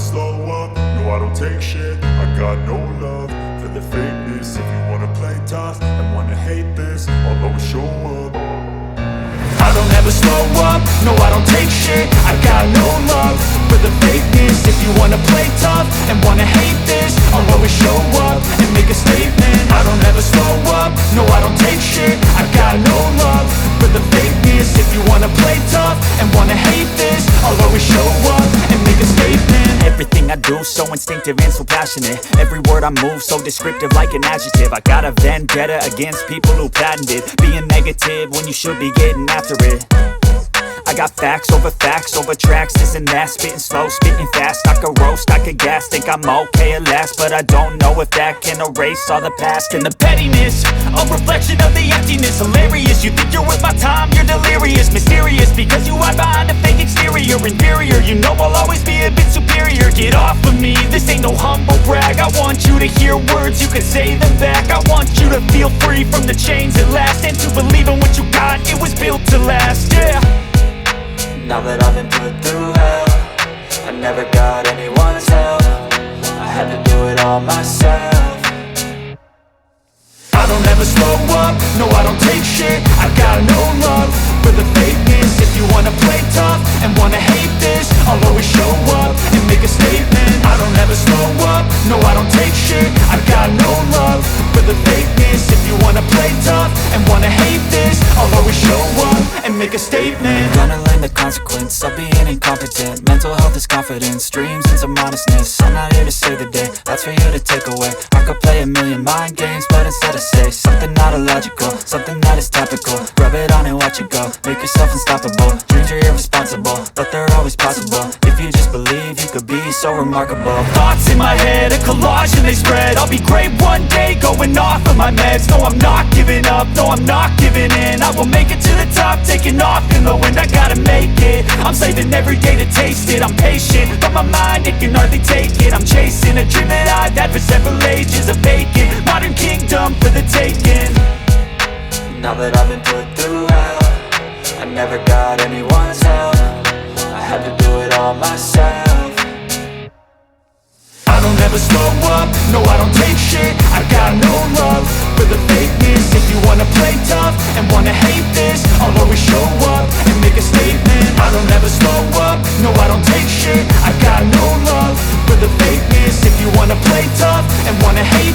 slow up, no I don't take shit. I got no love for the fakeness. If you wanna play tough and wanna hate this, I'll always show up. I don't ever slow up, no I don't take shit. I got no love for the fakeness. If you wanna play tough and wanna hate this, I'll always show up and make a statement. I don't ever slow up, no I don't take shit. I got no love for the fakeness. If you wanna play tough and wanna hate this, I'll always show up and make a statement. Everything I do so instinctive and so passionate. Every word I move so descriptive like an adjective. I got a vendetta against people who patented being negative when you should be getting after it. I got facts over tracks, this and that. Spitting slow, spitting fast, I could roast, I could gas. Think I'm okay at last, but I don't know if that can erase all the past. And the pettiness, a reflection of the emptiness. Hilarious, you think you're worth my time, you're delirious. Mysterious, because you hide behind a fake exterior. Inferior, you know I'll always be a bit superior. Get off of me, this ain't no humble brag. I want you to hear words, you can say them back. I want you to feel free from the chains at last, and to believe in what you got, it was built to last, yeah. Now that I've been put through hell, I never got anyone's help. I had to do it all myself. I don't ever slow up, no I don't take shit. I got no love for the fakeness. If you wanna play tough and wanna hate this, I'll always show up and make a statement. I don't ever slow up, no I don't take shit. I got no love for the fakeness. If you wanna play tough and wanna hate this, I'll always show up and make a statement. Gonna learn the consequence of being incompetent. Mental health is confidence, dreams and some honestness. I'm not here to save the day, that's for you to take away. I could play a million mind games, but instead I say something not illogical, something that is topical. Rub it on and watch it go, make yourself unstoppable. Dreams are irresponsible, but they're always possible. If you just believe, you could be so remarkable. Thoughts in my head, a collage and they spread. I'll be great one day, going off of my meds. No, I'm not giving up, no, I'm not giving in. I will make it to the top, taking off in the wind. I gotta make it, I'm saving every day to taste it. I'm patient, but my mind, it can hardly take it. I'm chasing a dream that I've had for several ages. A vacant, modern kingdom for the taking. Now that I've been put through hell, I never got anyone's help. I had to do it all myself. I don't ever slow up, no I don't take shit. I got no love for the fakeness. If you wanna play tough and wanna hate this, I'll always show up and make a statement. I don't ever slow up, no I don't take shit. I got no love for the fakeness. If you wanna play tough and wanna hate